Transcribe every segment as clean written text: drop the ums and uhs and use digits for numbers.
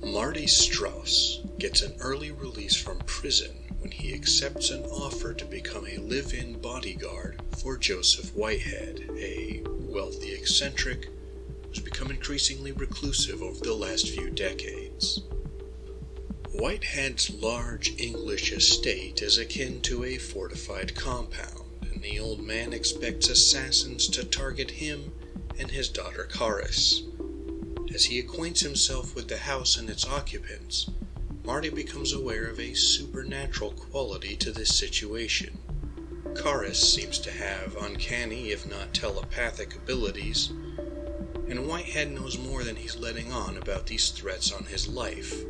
Marty Strauss gets an early release from prison when he accepts an offer to become a live-in bodyguard for Joseph Whitehead, a wealthy eccentric who's become increasingly reclusive over the last few decades. Whitehead's large English estate is akin to a fortified compound, and the old man expects assassins to target him and his daughter Caris. As he acquaints himself with the house and its occupants, Marty becomes aware of a supernatural quality to this situation. Caris seems to have uncanny, if not telepathic, abilities, and Whitehead knows more than he's letting on about these threats on his life.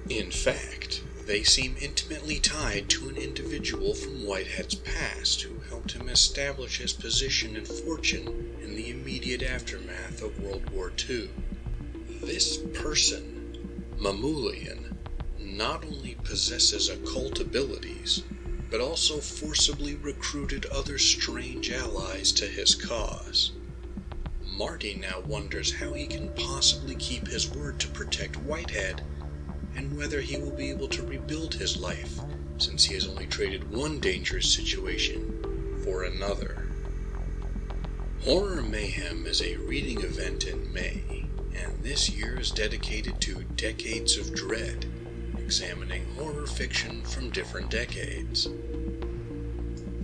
In fact, they seem intimately tied to an individual from Whitehead's past who helped him establish his position and fortune in the immediate aftermath of World War II. This person, Mamoulian, not only possesses occult abilities, but also forcibly recruited other strange allies to his cause. Marty now wonders how he can possibly keep his word to protect Whitehead, and whether he will be able to rebuild his life, since he has only traded one dangerous situation for another. Horror Mayhem is a reading event in May, and this year is dedicated to Decades of Dread, examining horror fiction from different decades.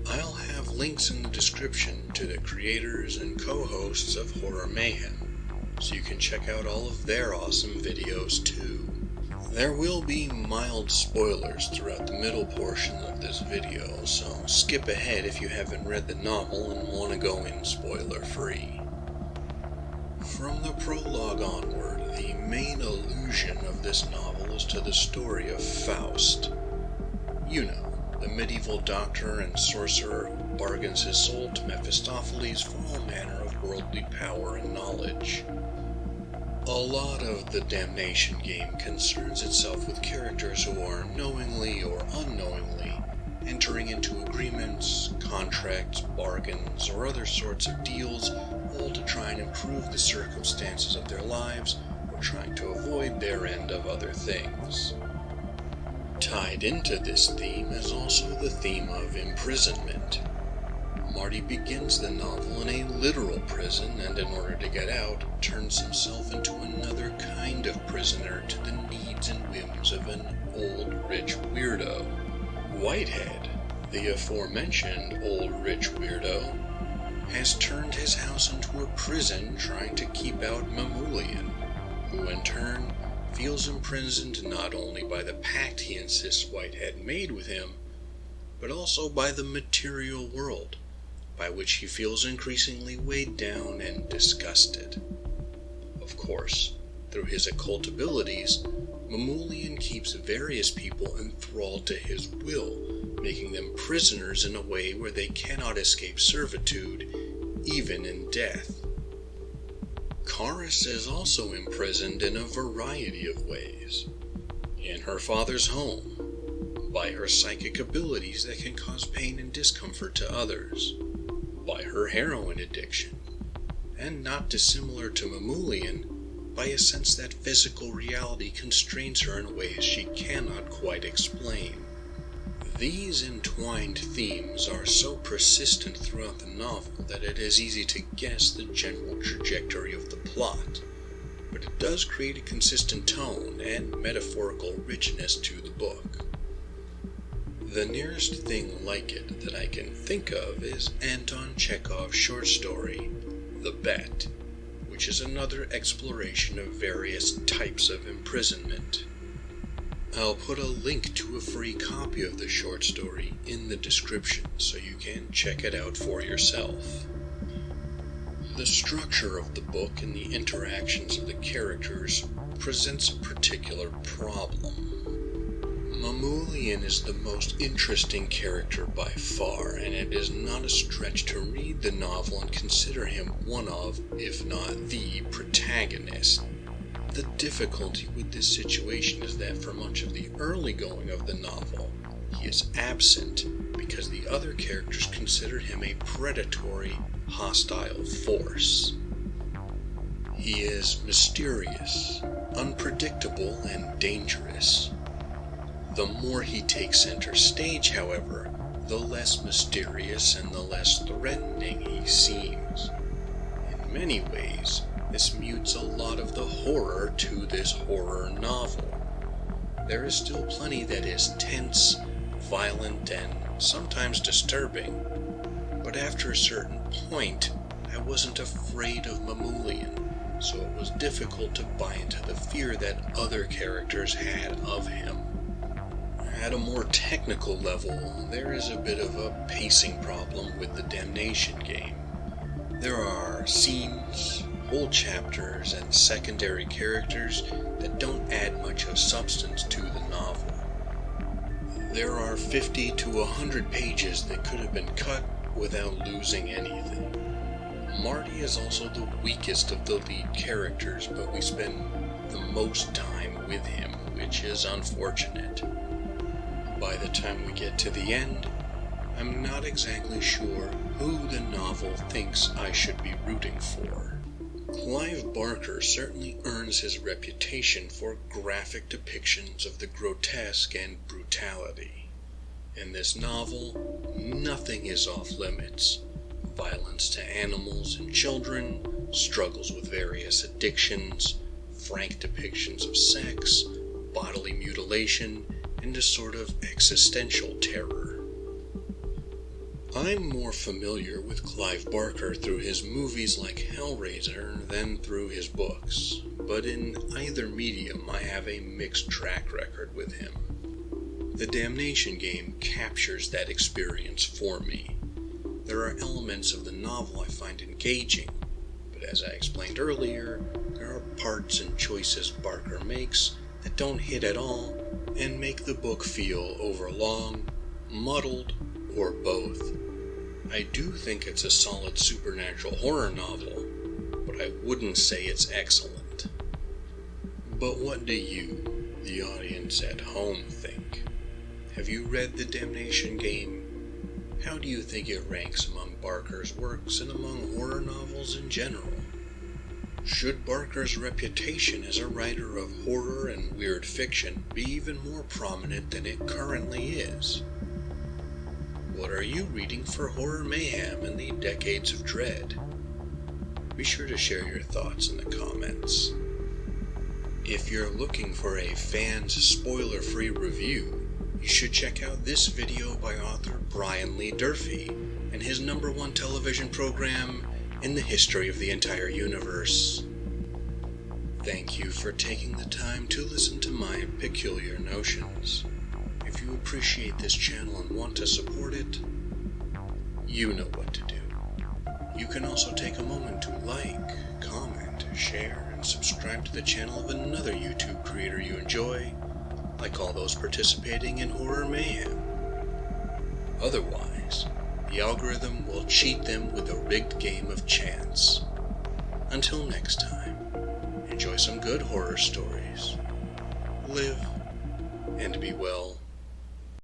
I'll have links in the description to the creators and co-hosts of Horror Mayhem, so you can check out all of their awesome videos too. There will be mild spoilers throughout the middle portion of this video, so skip ahead if you haven't read the novel and want to go in spoiler-free. From the prologue onward, the main allusion of this novel is to the story of Faust. You know, the medieval doctor and sorcerer who bargains his soul to Mephistopheles for all manner of worldly power and knowledge. A lot of the Damnation Game concerns itself with characters who are knowingly or unknowingly entering into agreements, contracts, bargains, or other sorts of deals, all to try and improve the circumstances of their lives or trying to avoid their end of other things. Tied into this theme is also the theme of imprisonment. Marty begins the novel in a literal prison, and in order to get out, turns himself into another kind of prisoner to the needs and whims of an old rich weirdo. Whitehead, the aforementioned old rich weirdo, has turned his house into a prison trying to keep out Mamoulian, who in turn feels imprisoned not only by the pact he insists Whitehead made with him, but also by the material world, by which he feels increasingly weighed down and disgusted. Of course, through his occult abilities, Mamoulian keeps various people enthralled to his will, making them prisoners in a way where they cannot escape servitude, even in death. Caris is also imprisoned in a variety of ways. In her father's home, by her psychic abilities that can cause pain and discomfort to others, by her heroin addiction, and not dissimilar to Mamoulian, by a sense that physical reality constrains her in ways she cannot quite explain. These entwined themes are so persistent throughout the novel that it is easy to guess the general trajectory of the plot, but it does create a consistent tone and metaphorical richness to the book. The nearest thing like it that I can think of is Anton Chekhov's short story, The Bet, which is another exploration of various types of imprisonment. I'll put a link to a free copy of the short story in the description so you can check it out for yourself. The structure of the book and the interactions of the characters presents a particular problem. Mamoulian is the most interesting character by far, and it is not a stretch to read the novel and consider him one of, if not the, protagonist. The difficulty with this situation is that for much of the early going of the novel, he is absent because the other characters consider him a predatory, hostile force. He is mysterious, unpredictable and dangerous. The more he takes center stage, however, the less mysterious and the less threatening he seems. In many ways, this mutes a lot of the horror to this horror novel. There is still plenty that is tense, violent, and sometimes disturbing, but after a certain point, I wasn't afraid of Mamoulian, so it was difficult to buy into the fear that other characters had of him. At a more technical level, there is a bit of a pacing problem with the Damnation Game. There are scenes, whole chapters, and secondary characters that don't add much of substance to the novel. There are 50 to 100 pages that could have been cut without losing anything. Marty is also the weakest of the lead characters, but we spend the most time with him, which is unfortunate. By the time we get to the end, I'm not exactly sure who the novel thinks I should be rooting for. Clive Barker certainly earns his reputation for graphic depictions of the grotesque and brutality. In this novel, nothing is off limits. Violence to animals and children, struggles with various addictions, frank depictions of sex, bodily mutilation, and a sort of existential terror. I'm more familiar with Clive Barker through his movies like Hellraiser than through his books, but in either medium I have a mixed track record with him. The Damnation Game captures that experience for me. There are elements of the novel I find engaging, but as I explained earlier, there are parts and choices Barker makes that don't hit at all and make the book feel overlong, muddled, or both. I do think it's a solid supernatural horror novel, but I wouldn't say it's excellent. But what do you, the audience at home, think? Have you read The Damnation Game? How do you think it ranks among Barker's works and among horror novels in general? Should Barker's reputation as a writer of horror and weird fiction be even more prominent than it currently is? What are you reading for Horror Mayhem in the Decades of Dread? Be sure to share your thoughts in the comments. If you're looking for a fan's spoiler-free review, you should check out this video by author Brian Lee Durfee and his #1 television program in the history of the entire universe. Thank you for taking the time to listen to my peculiar notions. If you appreciate this channel and want to support it, you know what to do. You can also take a moment to like, comment, share, and subscribe to the channel of another YouTube creator you enjoy, like all those participating in Horror Mayhem. Otherwise, the algorithm will cheat them with a rigged game of chance. Until next time, enjoy some good horror stories. Live and be well.